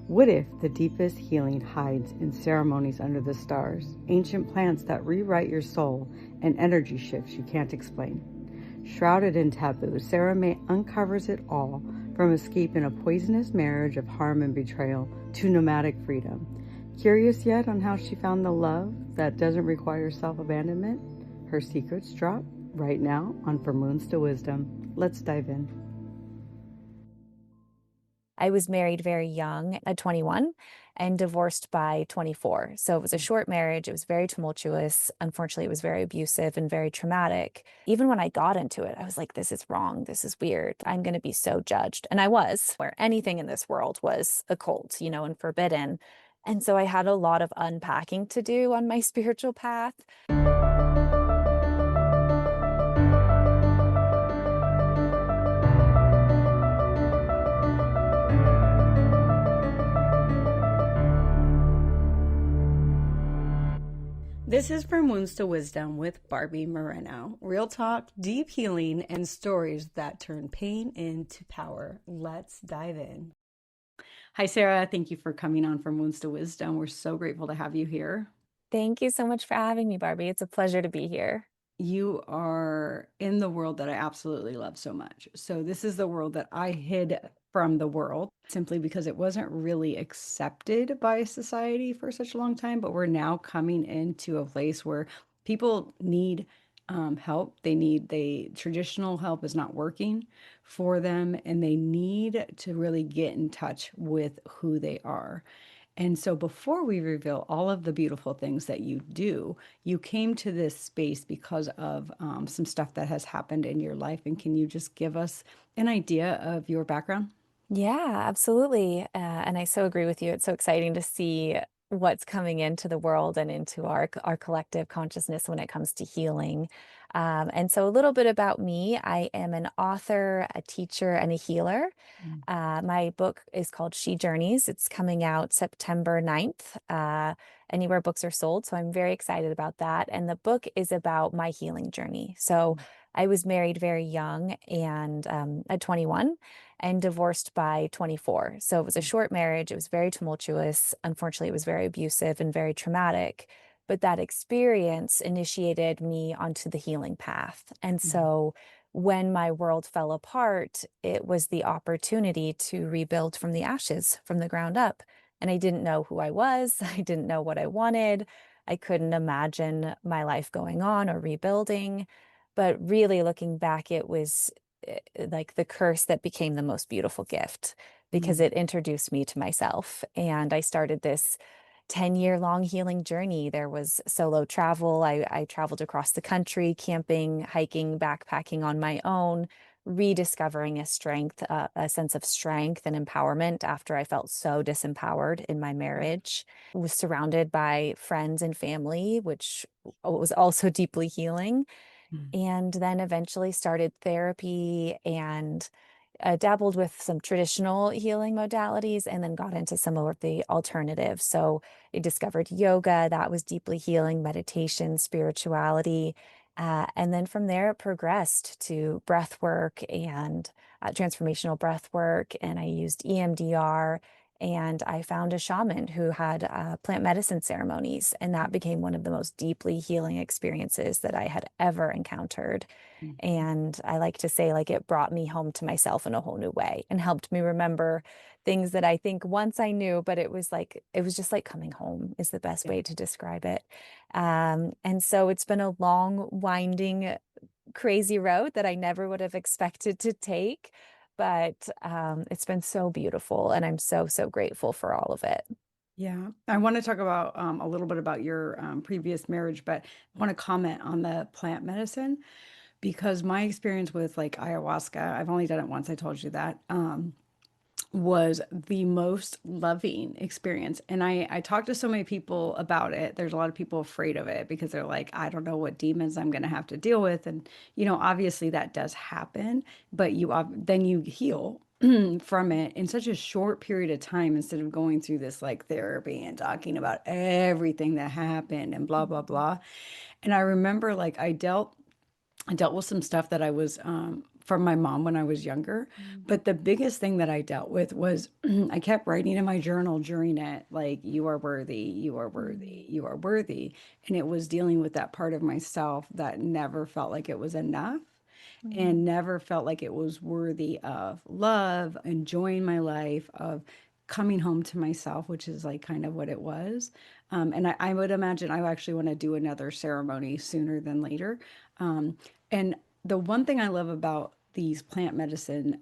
What if the deepest healing hides in ceremonies under the stars, ancient plants that rewrite your soul, and energy shifts you can't explain? Shrouded in taboo, Sarah May uncovers it all, from escape in a poisonous marriage of harm and betrayal to nomadic freedom. Curious yet on how she found the love that doesn't require self-abandonment? Her secrets drop right now on From Wounds to Wisdom. Let's dive in. I was married very young at 21 and divorced by 24. So it was a short marriage. It was very tumultuous. Unfortunately, it was very abusive and very traumatic. Even when I got into it, I was like, this is wrong. This is weird. I'm going to be so judged. And I was, where anything in this world was occult, and forbidden. And so I had a lot of unpacking to do on my spiritual path. This is From Wounds to Wisdom with Barbie Moreno. Real talk, deep healing, and stories that turn pain into power. Let's dive in. Hi, Sarah. Thank you for coming on From Wounds to Wisdom. We're so grateful to have you here. Thank you so much for having me, Barbie. It's a pleasure to be here. You are in the world that I absolutely love so much. So this is the world that I hid from the world simply because it wasn't really accepted by society for such a long time. But we're now coming into a place where people need help. Traditional help is not working for them, and they need to really get in touch with who they are. And so before we reveal all of the beautiful things that you do, you came to this space because of some stuff that has happened in your life. And can you just give us an idea of your background? Yeah, absolutely. And I so agree with you. It's so exciting to see what's coming into the world and into our collective consciousness when it comes to healing. And so a little bit about me. I am an author, a teacher, and a healer. My book is called She Journeys. It's coming out September 9th, anywhere books are sold. So I'm very excited about that. And the book is about my healing journey. So I was married very young and at 21 and divorced by 24. So it was a short marriage. It was very tumultuous. Unfortunately, it was very abusive and very traumatic. But that experience initiated me onto the healing path. And so when my world fell apart, it was the opportunity to rebuild from the ashes, from the ground up. And I didn't know who I was. I didn't know what I wanted. I couldn't imagine my life going on or rebuilding. But really looking back, it was like the curse that became the most beautiful gift because it introduced me to myself. And I started this 10-year-long healing journey. There was solo travel. I traveled across the country, camping, hiking, backpacking on my own, rediscovering a sense of strength and empowerment after I felt so disempowered in my marriage. Was surrounded by friends and family, which was also deeply healing. And then eventually started therapy and dabbled with some traditional healing modalities and then got into some of the alternatives. So I discovered yoga, that was deeply healing, meditation, spirituality. And then from there, it progressed to breath work and transformational breath work. And I used EMDR. And I found a shaman who had plant medicine ceremonies. And that became one of the most deeply healing experiences that I had ever encountered. And I like to say, like, it brought me home to myself in a whole new way and helped me remember things that I think once I knew, but it was just like coming home is the best way to describe it. And so it's been a long, winding, crazy road that I never would have expected to take. But it's been so beautiful, and I'm so, so grateful for all of it. Yeah, I want to talk about a little bit about your previous marriage, but I want to comment on the plant medicine because my experience with like ayahuasca, I've only done it once, I told you that, was the most loving experience. And I talked to so many people about it. There's a lot of people afraid of it because they're like, I don't know what demons I'm going to have to deal with. And, obviously that does happen, but then you heal from it in such a short period of time instead of going through this like therapy and talking about everything that happened and blah, blah, blah. And I remember like I dealt with some stuff that I was from my mom when I was younger. But the biggest thing that I dealt with was I kept writing in my journal during it, like, you are worthy, you are worthy, you are worthy. And it was dealing with that part of myself that never felt like it was enough Mm-hmm. and never felt like it was worthy of love, enjoying my life, of coming home to myself, which is like kind of what it was. And I would imagine I actually want to do another ceremony sooner than later. And the one thing I love about these plant medicine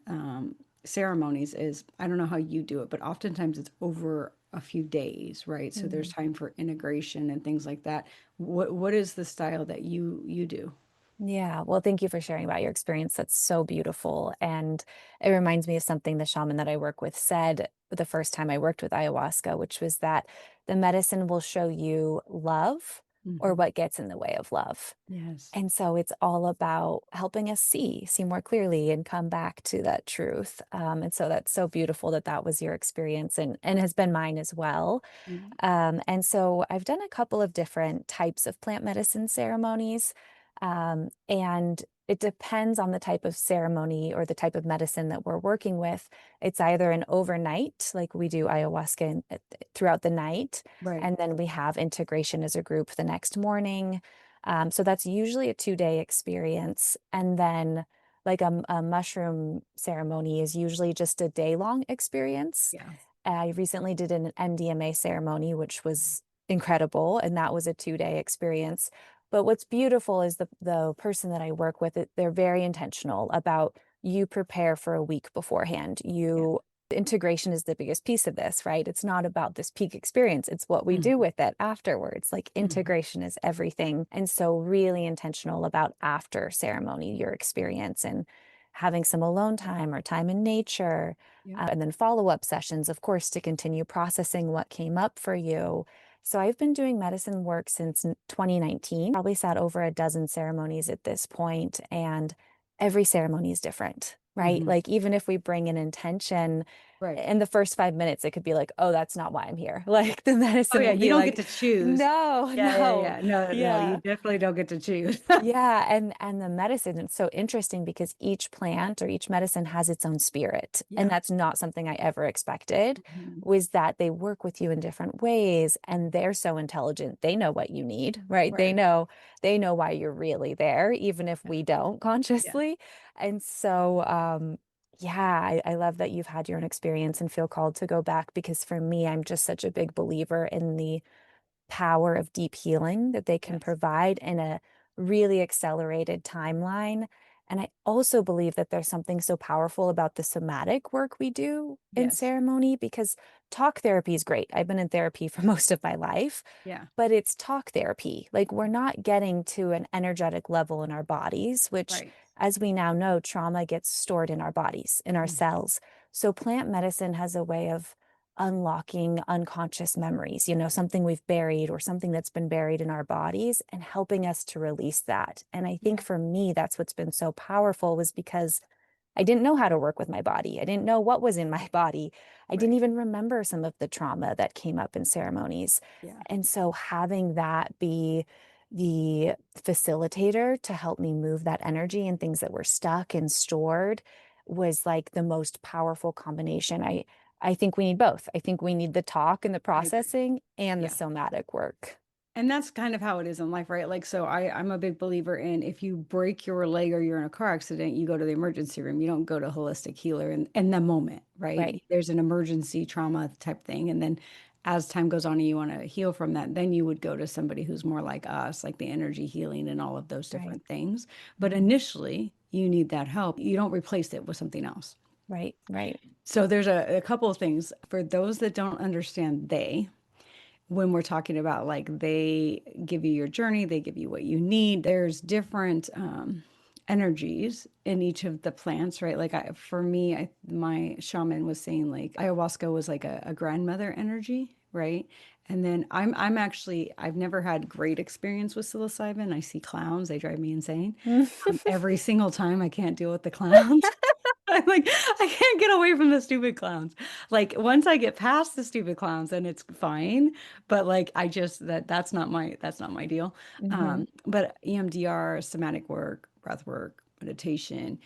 ceremonies is I don't know how you do it, but oftentimes it's over a few days, right? So there's time for integration and things like that. What is the style that you do? Yeah, well, thank you for sharing about your experience. That's so beautiful. And it reminds me of something the shaman that I work with said the first time I worked with ayahuasca, which was that the medicine will show you love or Mhm. what gets in the way of love. Yes. And so it's all about helping us see more clearly and come back to that truth. And so that's so beautiful that that was your experience and has been mine as well. Yeah. And so I've done a couple of different types of plant medicine ceremonies. And it depends on the type of ceremony or the type of medicine that we're working with. It's either an overnight, like we do ayahuasca throughout the night, Right. and then we have integration as a group the next morning. So that's usually a 2-day experience. And then, like a mushroom ceremony is usually just a day-long experience. Yeah. I recently did an MDMA ceremony, which was incredible, and that was a 2-day experience. But what's beautiful is the person that I work with, they're very intentional about you prepare for a week beforehand. Yeah. You integration is the biggest piece of this, right? It's not about this peak experience. It's what we do Mhm. with it afterwards. Like Mhm. integration is everything. And so really intentional about after ceremony, your experience and having some alone time or time in nature Yeah. and then follow-up sessions, of course, to continue processing what came up for you. So I've been doing medicine work since 2019, probably sat over a dozen ceremonies at this point, and every ceremony is different, right? Mhm. Like even if we bring an intention Right. in the first 5 minutes, it could be like, oh, that's not why I'm here. Like the Oh, medicine yeah, will you be don't get like, to choose. no, Yeah, yeah, no, yeah. No, no, you yeah. definitely don't get to choose. Yeah, and the medicine, it's so interesting because each plant or each medicine has its own spirit. And Yeah. that's not something I ever expected, Mhm. was that they work with you in different ways and they're so intelligent. They know what you need, right? Right. They know why you're really there, even if Yeah. we don't Yeah. consciously. And so yeah, I love that you've had your own experience and feel called to go back because for me, I'm just such a big believer in the power of deep healing that they can Yes. provide in a really accelerated timeline. And I also believe that there's something so powerful about the somatic work we do in Yes. ceremony because talk therapy is great. I've been in therapy for most of my life, Yeah. but it's talk therapy. Like we're not getting to an energetic level in our bodies, which, Right. as we now know, trauma gets stored in our bodies, in our Mhm. cells. So plant medicine has a way of unlocking unconscious memories, you know, something we've buried or something that's been buried in our bodies and helping us to release that. And I think Yeah. for me, that's what's been so powerful was because I didn't know how to work with my body. I didn't know what was in my body. I didn't Right. even remember some of the trauma that came up in ceremonies. Yeah. And so having that be the facilitator to help me move that energy and things that were stuck and stored was like the most powerful combination. I think we need both. I think we need the talk and the I agree. processing and the Yeah. somatic work. And that's kind of how it is in life, right? Like, so I'm a big believer in if you break your leg or you're in a car accident, you go to the emergency room. You don't go to a holistic healer in the moment, Right, right? There's an emergency trauma type thing. And then as time goes on and you want to heal from that, then you would go to somebody who's more like us, like the energy healing and all of those right, different things. But mhm, initially, you need that help. You don't replace it with something else. right, right. So there's a couple of things for those that don't understand when we're talking about like they give you your journey, they give you what you need. There's different energies in each of the plants, right? Like for me, my shaman was saying like ayahuasca was like a grandmother energy, right? And then I'm actually I've never had great experience with psilocybin. I see clowns; they drive me insane. Every single time, I can't deal with the clowns. I'm like, I can't get away from the stupid clowns. Like once I get past the stupid clowns, then it's fine. But like I just that's not my deal. Hmm. But EMDR, somatic work, breath work, meditation,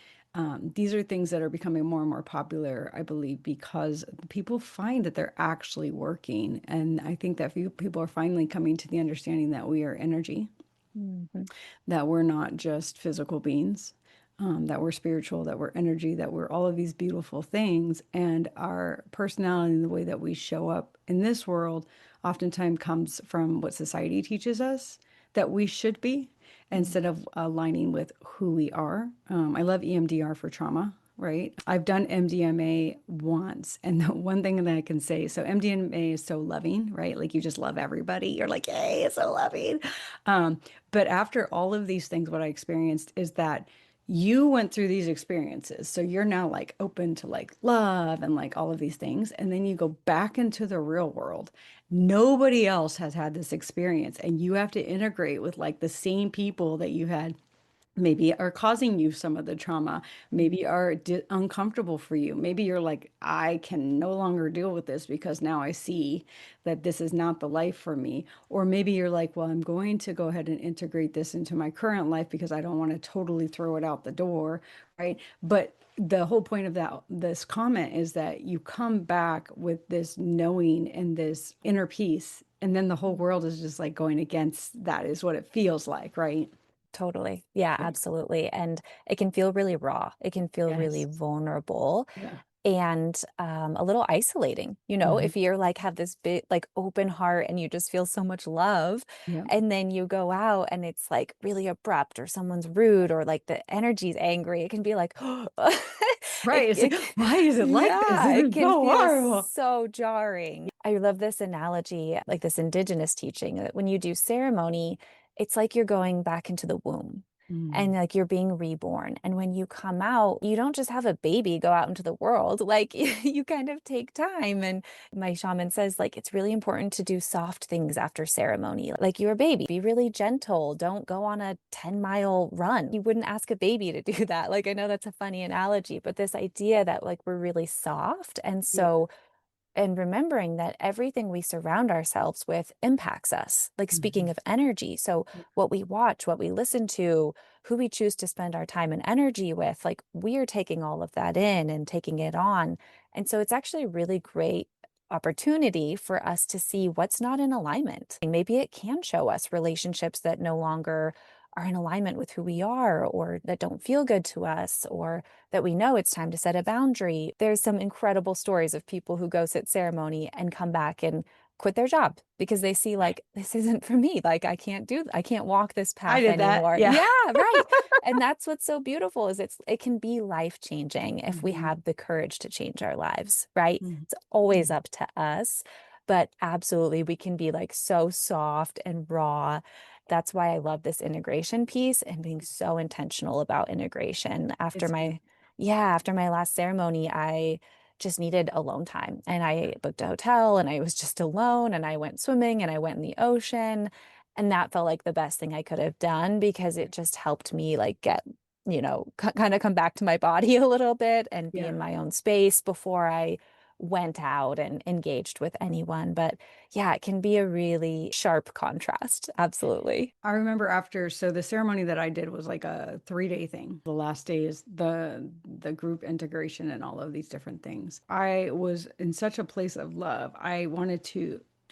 These are things that are becoming more and more popular, I believe, because people find that they're actually working. And I think that few people are finally coming to the understanding that we are energy, Mhm. that we're not just physical beings, that we're spiritual, that we're energy, that we're all of these beautiful things. And our personality and the way that we show up in this world oftentimes comes from what society teaches us that we should be Mm. instead of aligning with who we are. I love EMDR for trauma. Right. I've done MDMA once. And the one thing that I can say, so MDMA is so loving, right? Like you just love everybody. You're like, yay, it's so loving. Um, but after all of these things, what I experienced is that you went through these experiences. So you're now like open to like love and like all of these things. And then you go back into the real world. Nobody else has had this experience. And you have to integrate with like the same people that you had maybe are causing you some of the trauma, maybe are uncomfortable for you. Maybe you're like, I can no longer deal with this because now I see that this is not the life for me. Or maybe you're like, well, I'm going to go ahead and integrate this into my current life because I don't want to totally throw it out the door, right? But the whole point of this comment is that you come back with this knowing and this inner peace, and then the whole world is just like going against that is what it feels like, right? Totally. Yeah, Yeah. absolutely. And it can feel really raw. It can feel really Yes. vulnerable Yeah. and a little isolating, Mhm. if you're like have this big like open heart and you just feel so much love, Yeah. and then you go out and it's like really abrupt or someone's rude or like the energy's angry, it can be like Right. It's like, it why is it like this? yeah, This it is can so feel horrible. so jarring. I love this analogy, like this indigenous teaching that when you do ceremony, it's like you're going back into the womb and Mm. like you're being reborn. And when you come out, you don't just have a baby go out into the world, like you kind of take time. And my shaman says, like, it's really important to do soft things after ceremony. Like you're a baby, be really gentle. Don't go on a 10-mile run. You wouldn't ask a baby to do that. Like, I know that's a funny analogy, but this idea that like we're really soft. And Yeah. so and remembering that everything we surround ourselves with impacts us. Like speaking Mhm. of energy, so Yeah. what we watch, what we listen to, who we choose to spend our time and energy with, like we're taking all of that in and taking it on. And so it's actually a really great opportunity for us to see what's not in alignment. And maybe it can show us relationships that no longer are in alignment with who we are or that don't feel good to us or that we know it's time to set a boundary. There's some incredible stories of people who go sit ceremony and come back and quit their job because they see like this isn't for me. Like I can't walk this I path did that. anymore. Yeah. Yeah, right. And that's what's so beautiful is it can be life changing if we Mhm. have the courage to change our lives, right? Mhm. It's always Mhm. up to us, but absolutely we can be like so soft and raw. That's why I love this integration piece and being so intentional about integration. It's After my last ceremony, I just needed alone time and I booked a hotel and I was just alone and I went swimming and I went in the ocean. And that felt like the best thing I could have done because it just helped me like get, kind of come back to my body a little bit and be yeah. in my own space before I went out and engaged with anyone. But yeah, it can be a really sharp contrast. Absolutely. I remember after, so the ceremony that I did was like a 3-day thing. The last day is the group integration and all of these different things. I was in such a place of love.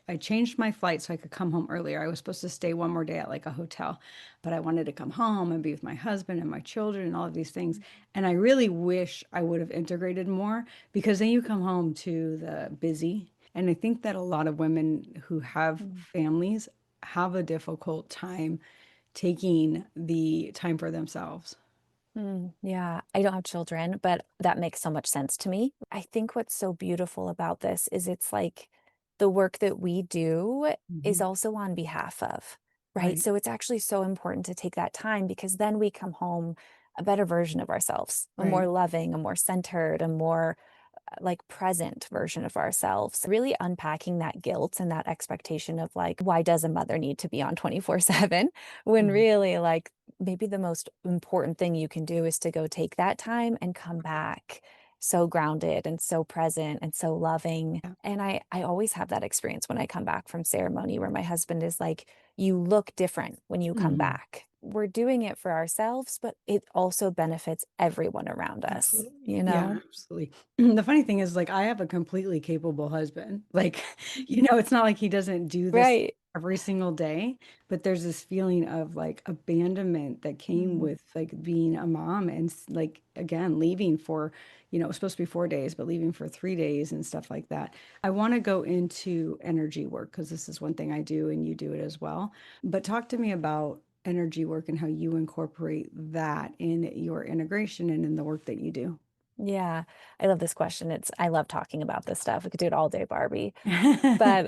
I changed my flight so I could come home earlier. I was supposed to stay one more day at like a hotel, but I wanted to come home and be with my husband and my children and all of these things. And I really wish I would have integrated more because then you come home to the busy. And I think that a lot of women who have Mm. families have a difficult time taking the time for themselves. Yeah, I don't have children, but that makes so much sense to me. I think what's so beautiful about this is it's like the work that we do is Mhm. also on behalf of, right? Right. So it's actually so important to take that time because then we come home a better version of ourselves, a more Right. loving, a more centered, a more like present version of ourselves, really unpacking that guilt and that expectation of like, why does a mother need to be on 24/7? When Mhm. really, like, maybe the most important thing you can do is to go take that time and come back so grounded and so present and so loving. Yeah. And I always have that experience when I come back from ceremony where my husband is like, you look different when you come Mhm. back. we're doing it for ourselves, but it also benefits everyone around us, Absolutely. you Yeah, know? absolutely. The funny thing is, like, I have a completely capable husband. Like, it's not like he doesn't do this Right. every single day, but there's this feeling of like abandonment that came Mhm. with like being a mom and like, again, leaving for, it was supposed to be 4 days, but leaving for 3 days and stuff like that. I want to go into energy work because this is one thing I do and you do it as well. But talk to me about energy work and how you incorporate that in your integration and in the work that you do. Yeah, I love this question. I love talking about this stuff. We could do it all day, Barbie. But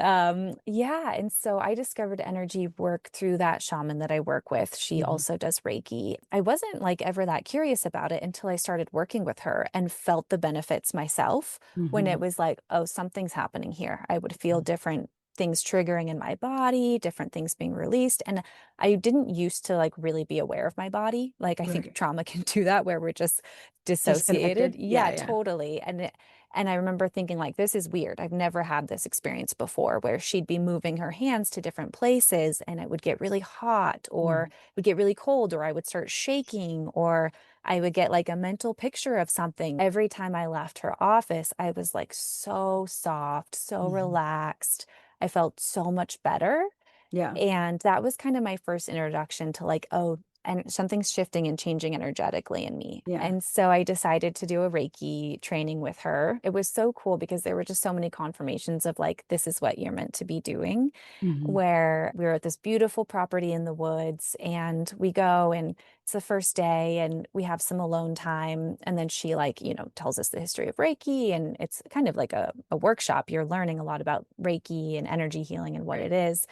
yeah, and so I discovered energy work through that shaman that I work with. She Mhm. also does Reiki. I wasn't like ever that curious about it until I started working with her and felt the benefits myself when it Mhm. was like, oh, something's happening here. I would feel different things triggering in my body, different things being released. And I didn't used to like really be aware of my body. Like I think Right. trauma can do that where we're just dissociated. Disconnected. Yeah, Yeah, yeah. totally. And I remember thinking like this is weird. I've never had this experience before where she'd be moving her hands to different places and it would get really hot or Mhm. it would get really cold or I would start shaking or I would get like a mental picture of something. Every time I left her office, I was like so soft, so Mhm. relaxed. I felt so much better. Yeah. And that was kind of my first introduction to like, oh, and something's shifting and changing energetically in me. Yeah. And so I decided to do a Reiki training with her. It was so cool because there were just so many confirmations of like, this is what you're meant to be doing. Mhm. Where we were at this beautiful property in the woods and we go and it's the first day and we have some alone time. And then she like, tells us the history of Reiki and it's kind of like a workshop. You're learning a lot about Reiki and energy healing and what Right. it is.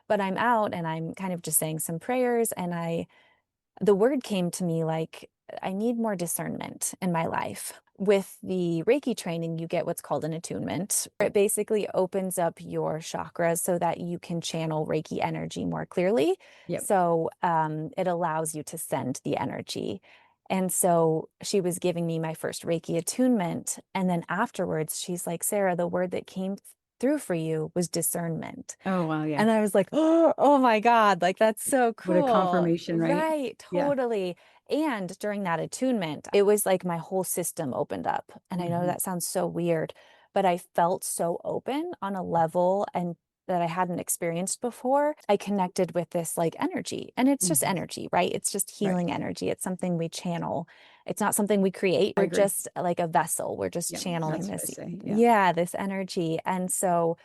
But I'm out and I'm kind of just saying some prayers and the word came to me like, I need more discernment in my life. With the Reiki training, you get what's called an attunement. It basically opens up your chakras so that you can channel Reiki energy more clearly. Yep. So it allows you to send the energy. And so she was giving me my first Reiki attunement. And then afterwards, she's like, Sarah, the word that came through for you was discernment. Oh, wow. Yeah. And I was like, oh my God, like that's so What a cool. confirmation, right? Right, Yeah. totally. And during that attunement, it was like my whole system opened up. And I know Mhm. that sounds so weird, but I felt so open on a level and that I hadn't experienced before. I connected with this like energy, and it's just Mhm. energy, right? It's just Right. healing energy. It's something we channel. It's not something we create. I We're agree. just like a vessel. We're just Yep. channeling That's what I this, say. Yeah. yeah, this energy. And so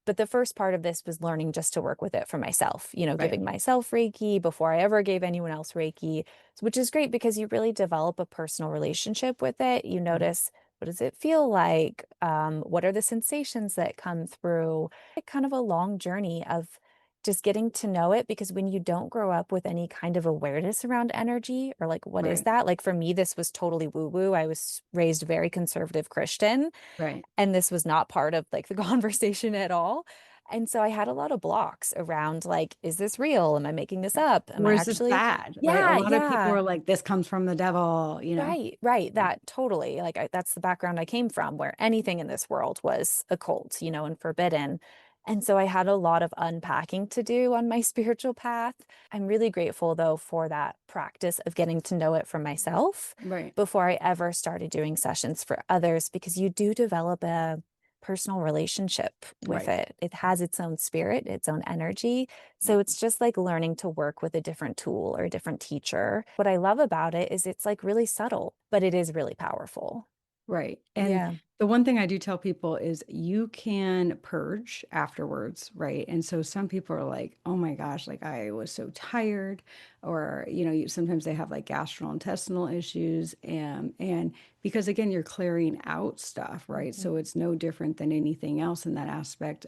but the first part of this was learning just to work with it for myself, Right. giving myself Reiki before I ever gave anyone else Reiki, which is great because you really develop a personal relationship with it. You Mhm. notice what does it feel like? What are the sensations that come through? Kind of a long journey of just getting to know it because when you don't grow up with any kind of awareness around energy or like what is Right. that? Like for me, this was totally woo-woo. I was raised very conservative Christian. Right. And this was not part of like the conversation at all. And so I had a lot of blocks around like, is this real? Am I making this up? Am I Or is this actually? bad? Right. A Yeah, lot of people yeah. are like, this comes from the devil. Right, right. Yeah. That totally. Like that's the background I came from, where anything in this world was occult, and forbidden. And so I had a lot of unpacking to do on my spiritual path. I'm really grateful though for that practice of getting to know it for myself Right. before I ever started doing sessions for others, because you do develop a personal relationship with Right. it. It has its own spirit, its own energy. So Yep. it's just like learning to work with a different tool or a different teacher. What I love about it is it's like really subtle, but it is really powerful. Right. And Yeah. the one thing I do tell people is you can purge afterwards, right? And so some people are like, oh my gosh, like I was so tired, or, sometimes they have like gastrointestinal issues. And because again, you're clearing out stuff, right? Mhm. So it's no different than anything else in that aspect.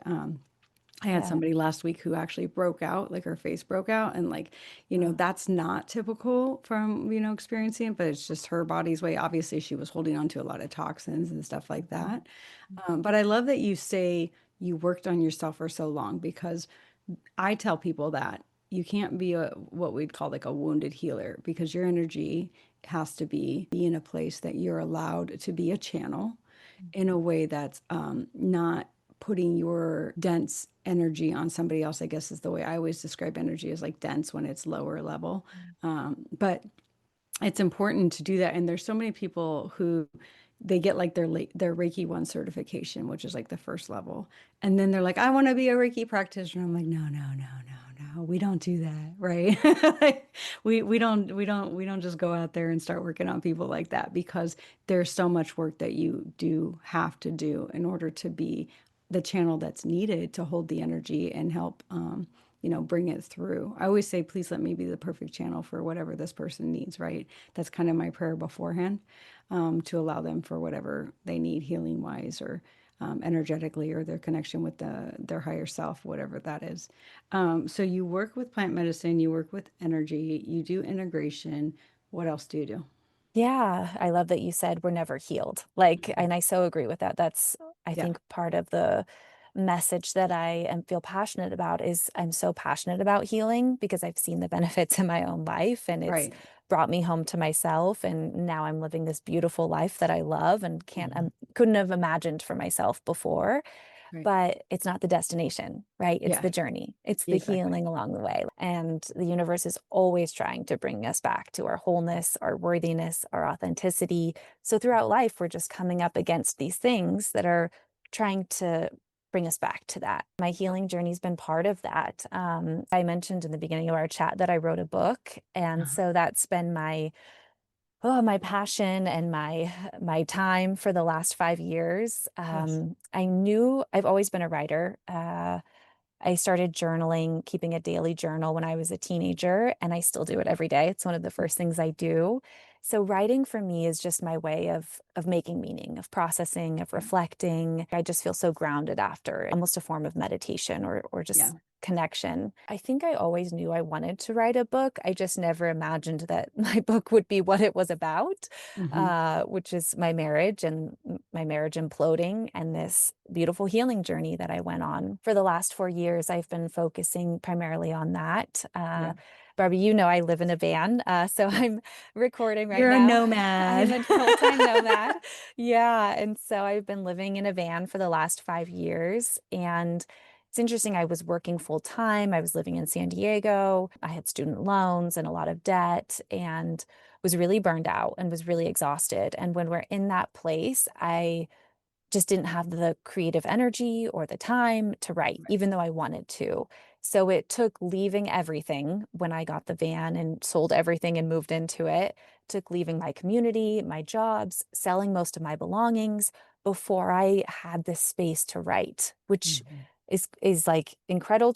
I had Yeah. somebody last week who actually broke out, like her face broke out. And like, Oh, that's not typical from, experiencing it, but it's just her body's way. Obviously, she was holding on to a lot of toxins and stuff like mhm. that. But I love that you say you worked on yourself for so long because I tell people that you can't be what we'd call like a wounded healer because your energy has to be in a place that you're allowed to be a channel in a way that's not putting your dense energy on somebody else, I guess is the way I always describe energy, as like dense when it's lower level. But it's important to do that. And there's so many people who they get like their Reiki 1 certification, which is like the first level. And then they're like, I want to be a Reiki practitioner. I'm like, no, no, no, no, no. We don't do that, right? Like, we don't just go out there and start working on people like that, because there's so much work that you do have to do in order to be the channel that's needed to hold the energy and help bring it through. I always say, please let me be the perfect channel for whatever this person needs, right? That's kind of my prayer beforehand, to allow them for whatever they need healing wise, or energetically, or their connection with their higher self, whatever that is. So you work with plant medicine, you work with energy, you do integration. What else do you do? Yeah, I love that you said we're never healed. Like, and I so agree with that. That's, I Yeah, think, part of the message that I am feel passionate about is I'm so passionate about healing because I've seen the benefits in my own life and it's right. brought me home to myself. And now I'm living this beautiful life that I love and can't, Mhm. couldn't have imagined for myself before, Right. but it's not the destination, right? It's Yeah, the journey, it's the exactly. healing along the way. And the universe is always trying to bring us back to our wholeness, our worthiness, our authenticity. So throughout life, we're just coming up against these things that are trying to bring us back to that. My healing journey's been part of that. I mentioned in the beginning of our chat that I wrote a book. And Uh, so that's been my passion and my time for the last 5 years. yes. I knew I've always been a writer. I started journaling, keeping a daily journal when I was a teenager, and I still do it every day. It's one of the first things I do. So writing for me is just my way of making meaning, of processing, of Yeah. reflecting. I just feel so grounded after, almost a form of meditation or Yeah. just connection. I think I always knew I wanted to write a book. I just never imagined that my book would be what it was about, Hmm. which is my marriage and my marriage imploding and this beautiful healing journey that I went on. For the last 4 years, I've been focusing primarily on that. Yeah. Barbie, I live in a van, so Yes. I'm recording right You're a now. I'm nomad. a full-time nomad. Yeah. And so I've been living in a van for the last 5 years. And it's interesting. I was working full time. I was living in San Diego. I had student loans and a lot of debt and was really burned out and was really exhausted. And when we're in that place, I just didn't have the creative energy or the time to write, Right. even though I wanted to. So it took leaving everything when I got the van and sold everything and moved into it, took leaving my community, my jobs, selling most of my belongings before I had this space to write, which Mhm. is like incredible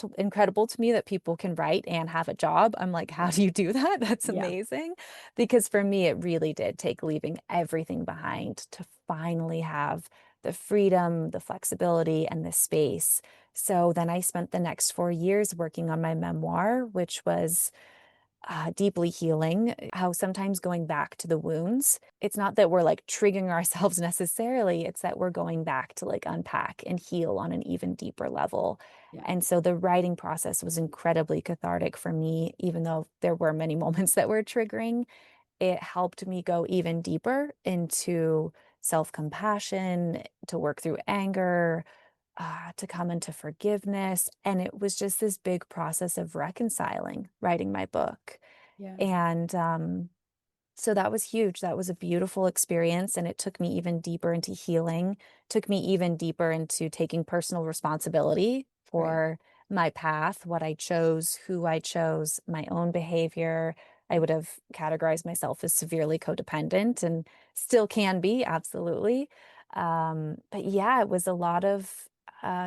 to me that people can write and have a job. I'm like, how Right. do you do that? That's Yeah. amazing. Because for me, it really did take leaving everything behind to finally have the freedom, the flexibility, and the space. So then I spent the next 4 years working on my memoir, which was deeply healing. How sometimes going back to the wounds, it's not that we're like triggering ourselves necessarily, it's that we're going back to like unpack and heal on an even deeper level. Yeah. And so the writing process was incredibly cathartic for me, even though there were many moments that were triggering. It helped me go even deeper into self compassion, to work through anger, to come into forgiveness. And it was just this big process of reconciling writing my book. Yeah. And so that was huge. That was a beautiful experience. And it took me even deeper into healing, took me even deeper into taking personal responsibility Right. for my path, what I chose, who I chose, my own behavior. I would have categorized myself as severely codependent and still can be, absolutely. But yeah, it was a lot of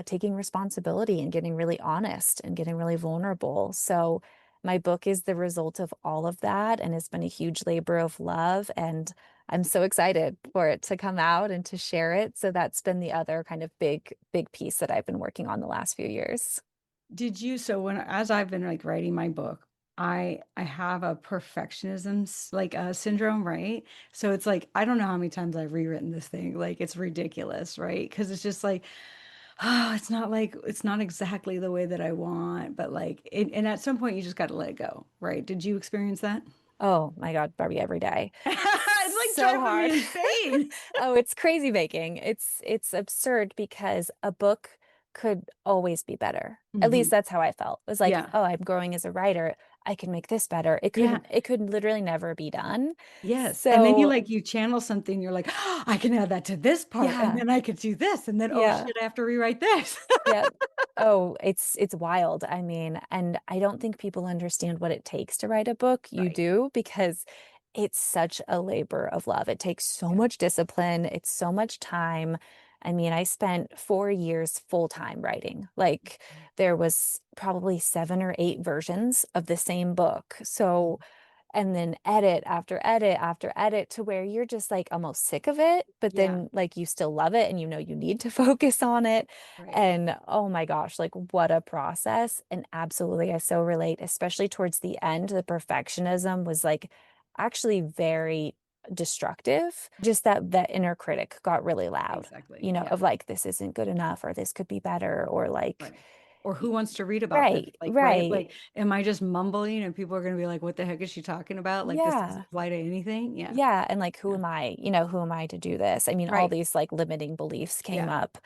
taking responsibility and getting really honest and getting really vulnerable. So, my book is the result of all of that and has been a huge labor of love. And I'm so excited for it to come out and to share it. So that's been the other kind of big piece that I've been working on the last few years. Did you, so when, as I've been like writing my book, I have a perfectionism like syndrome, right? So it's like I don't know how many times I've rewritten this thing. Like it's ridiculous, right? Because it's just like, oh, it's not like it's not exactly the way that I want, but like and at some point you just got to let it go, right? Did you experience that? Oh my God, Barbie, every day. It's like So driving me hard. insane. Oh, it's crazy making. It's absurd because a book could always be better. At least Mhm. that's how I felt. It was like, Yeah. oh, I'm growing as a writer. I can make this better. Yeah. It could literally never be done. Yes. And then So you channel something, you're like, "Oh, I can add that to this part, and yeah, then I could do this, and then, oh yeah. shit, I have to rewrite this." Yeah. Oh, it's wild. I mean, and I don't think people understand what it takes to write a book. You Right. do because it's such a labor of love. It takes so Yeah. much discipline, it's so much time. I mean, I spent 4 years full time writing. Like there was probably 7 or 8 versions of the same book. Mhm. So and then edit after edit after edit to where you're just like almost sick of it, but Yeah. then like you still love it and you know you need to focus on it. Right. And oh my gosh, like what a process. And absolutely, I so relate, especially towards the end. The perfectionism was like actually very destructive. Just that inner critic got really loud, Exactly. you know, Yeah. of like, this isn't good enough, or this could be better, or like, Right. Or who wants to read about this? right, Like, right? right. Like, am I just mumbling and people are gonna be like, "What the heck is she talking about? Like, this doesn't Yeah. apply to anything?" Yeah. Yeah, and like, who Yeah. am I? You know, who am I to do this? I mean, all Right. these like limiting beliefs came Yeah. up.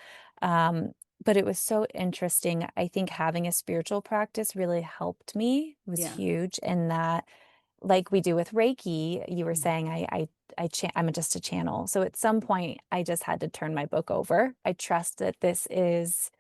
Um, but it was so interesting. I think having a spiritual practice really helped me. It was Yeah. huge in that, like we do with Reiki, you were Mhm. saying I'm just a channel. So at some point I just had to turn my book over. I trust that this is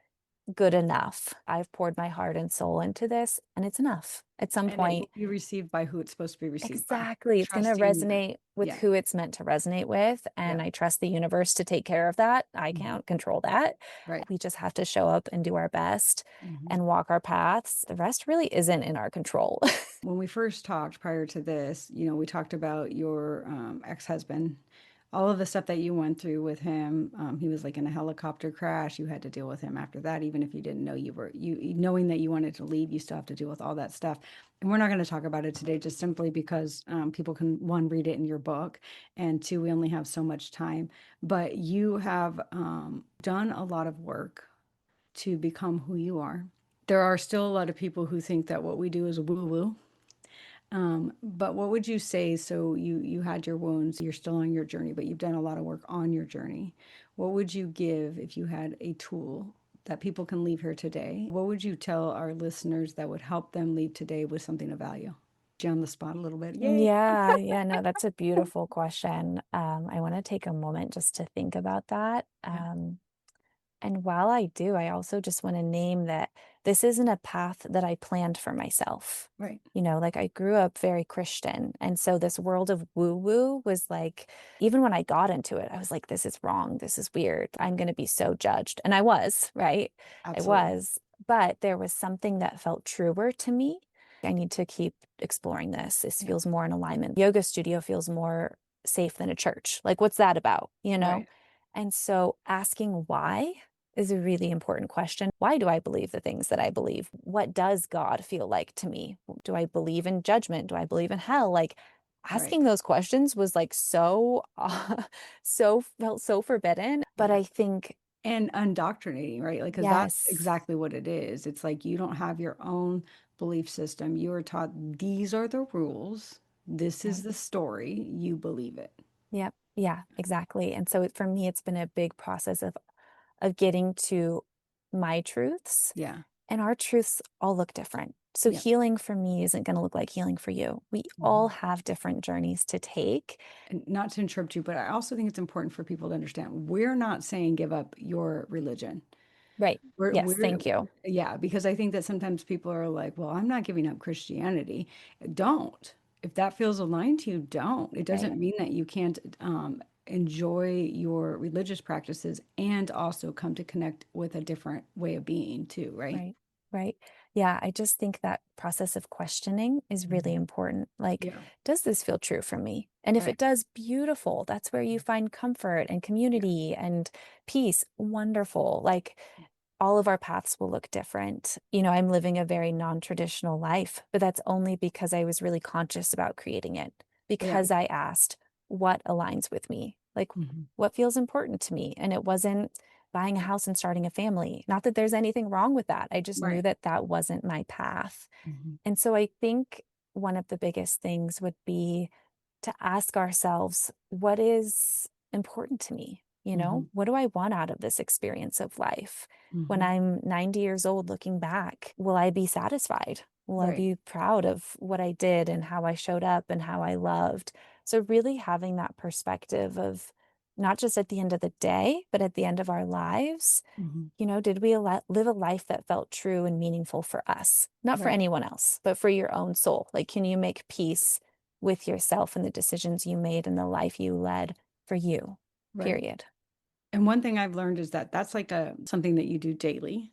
good enough. I've poured my heart and soul into this, and it's enough. At some And it point, will be received by who it's supposed to be received by. exactly. It's going to Trusting that. resonate with Yeah. who it's meant to resonate with. Yeah. And I trust the universe to take care of that. I Mhm. can't control that. Right. We just have to show up and do our best Mhm. and walk our paths. The rest really isn't in our control. When we first talked prior to this, we talked about your ex-husband, all of the stuff that you went through with him. He was like in a helicopter crash. You had to deal with him after that, even if you didn't know knowing that you wanted to leave, you still have to deal with all that stuff. And we're not going to talk about it today, just simply because people can, one, read it in your book, and two, we only have so much time. But you have done a lot of work to become who you are. There are still a lot of people who think that what we do is woo woo. But what would you say? So you had your wounds, you're still on your journey, but you've done a lot of work on your journey. What would you give if you had a tool that people can leave here today? What would you tell our listeners that would help them leave today with something of value? You on the spot a little bit. Yay. Yeah, yeah, no, that's a beautiful question. I want to take a moment just to think about that. Yeah. And while I do, I also just want to name that this isn't a path that I planned for myself. Right. You know, like I grew up very Christian. And so this world of woo woo was like, even when I got into it, I was like, this is wrong. This is weird. I'm going to be so judged. And I was, right? I Absolutely. was. But there was something that felt truer to me. I need to keep exploring this. This Yeah. feels more in alignment. Yoga studio feels more safe than a church. Like, what's that about? You know? Right. And so asking why is a really important question. Why do I believe the things that I believe? What does God feel like to me? Do I believe in judgment? Do I believe in hell? Like Right. asking those questions was like so, so felt so forbidden. But Yeah. I think, And undoctrinating, right? Like, because that's yes, exactly what it is. It's like you don't have your own belief system. You are taught these are the rules. This yep, is the story. You believe it. yep, yeah, exactly. And so for me, it's been a big process of getting to my truths. Yeah. And our truths all look different. So Yep. healing for me isn't going to look like healing for you. We all Mhm. have different journeys to take. And not to interrupt you, but I also think it's important for people to understand we're not saying give up your religion. Right. Yes. We're Thank you. yeah, because I think that sometimes people are like, well, I'm not giving up Christianity. Don't. If that feels aligned to you, don't. It Right. doesn't mean that you can't enjoy your religious practices and also come to connect with a different way of being too, right? Right. Right. Yeah. I just think that process of questioning is really Mhm. important. Like, Yeah, does this feel true for me? And if right. it does, beautiful. That's where you find comfort and Yeah. community and peace. Wonderful. Like, all of our paths will look different. You know, I'm living a very non-traditional life, but that's only because I was really conscious about creating it, Yeah. because I asked what aligns with me, like Mhm. what feels important to me. And it wasn't buying a house and starting a family. Not that there's anything wrong with that. I just knew Right. that that wasn't my path. Mhm. And so I think one of the biggest things would be to ask ourselves, what is important to me? You Mm-hmm. know, what do I want out of this experience of life? When Mm-hmm. I'm 90 years old looking back, will I be satisfied? Will I Right. be proud of what I did and how I showed up and how I loved? So, really having that perspective of not just at the end of the day, but at the end of our lives, Mm-hmm. you know, did we live a life that felt true and meaningful for us? Not for Right. anyone else, but for your own soul. Like, can you make peace with yourself and the decisions you made and the life you led for you? Right. Period. And one thing I've learned is that that's like a something that you do daily.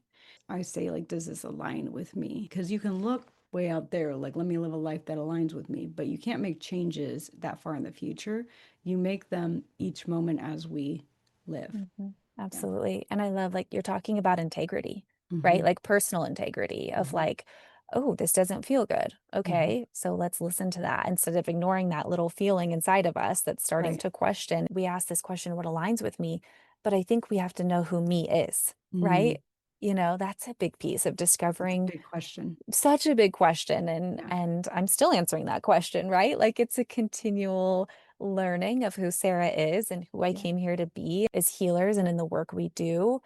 I say, like, does this align with me? Because you can look way out there, like, let me live a life that aligns with me, but you can't make changes that far in the future. You make them each moment as we live. Mhm. Yeah. Absolutely. And I love, like, you're talking about integrity, right? Mm-hmm. Like personal integrity of Mm-hmm. like, oh, this doesn't feel good. Mm-hmm. Okay. So let's listen to that instead of ignoring that little feeling inside of us that's starting Right. to question. We ask this question, what aligns with me? But I think we have to know who me is, Mm. right? You know, that's a big piece of That's a discovering big question. such a big question, and Yeah. I'm still answering that question, right? Like it's a continual learning of who Sarah is and who I Yeah. came here to be as healers and in the work we do.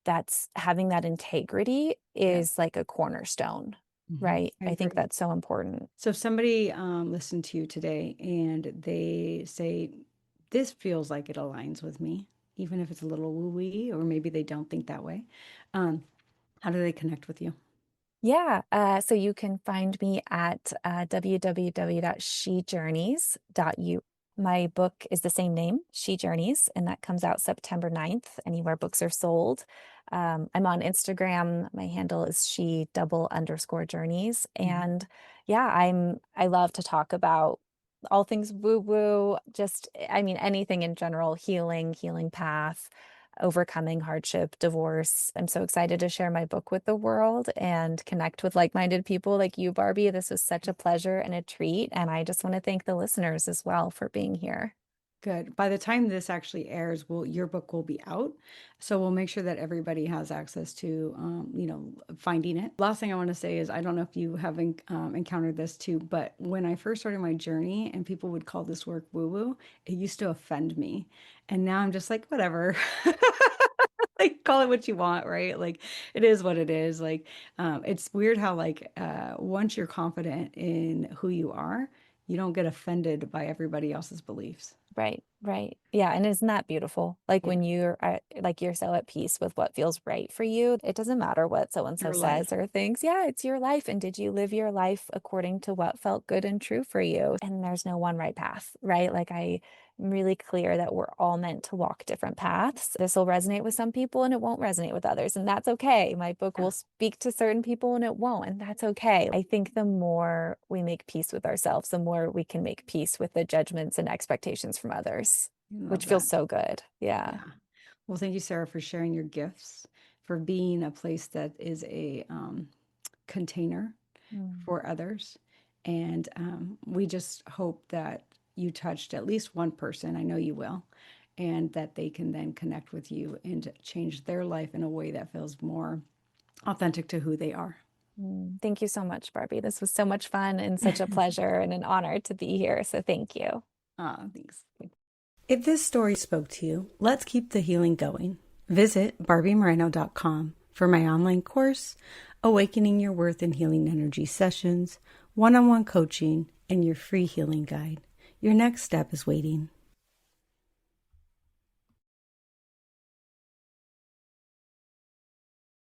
That's having that integrity Yeah. is like a cornerstone, Mm-hmm. right? I I think agree. that's so important. So if somebody listened to you today and they say, this feels like it aligns with me, even if it's a little woo-wee, or maybe they don't think that way, um, how do they connect with you? Yeah. So you can find me at www.shejourneys.u. My book is the same name, She Journeys, and that comes out September 9th, anywhere books are sold. I'm on Instagram. My handle is she double underscore journeys. Mhm. And yeah, I love to talk about all things woo woo, just, I mean, anything in general, healing, healing path, overcoming hardship, divorce. I'm so excited to share my book with the world and connect with like-minded people like you, Barbie. This was such a pleasure and a treat. And I just want to thank the listeners as well for being here. Good. By the time this actually airs, your book will be out. So we'll make sure that everybody has access to, finding it. Last thing I want to say is I don't know if you have encountered this too, but when I first started my journey and people would call this work woo woo, it used to offend me. And now I'm just like, whatever. Like, call it what you want, right? Like, it is what it is. Like, it's weird how, like, once you're confident in who you are, you don't get offended by everybody else's beliefs. Right, right. Yeah, and isn't that beautiful? Like Yeah. when like you're so at peace with what feels right for you, it doesn't matter what so and so Your life. says or thinks. Yeah, it's your life. And did you live your life according to what felt good and true for you? And there's no one right path, right? Like I'm really clear that we're all meant to walk different paths. This will resonate with some people and it won't resonate with others. And that's okay. My book Yeah, will speak to certain people and it won't. And that's okay. I think the more we make peace with ourselves, the more we can make peace with the judgments and expectations from others, I which love feels that. so good. Yeah. Yeah. Well, thank you, Sarah, for sharing your gifts, for being a place that is a container Mm. for others. And we just hope that you touched at least one person. I know you will. And that they can then connect with you and change their life in a way that feels more authentic to who they are. Thank you so much, Barbie. This was so much fun and such a pleasure and an honor to be here. So thank you. Thanks. If this story spoke to you, let's keep the healing going. Visit barbiemoreno.com for my online course, Awakening Your Worth and Healing Energy sessions, one-on-one coaching, and your free healing guide. Your next step is waiting.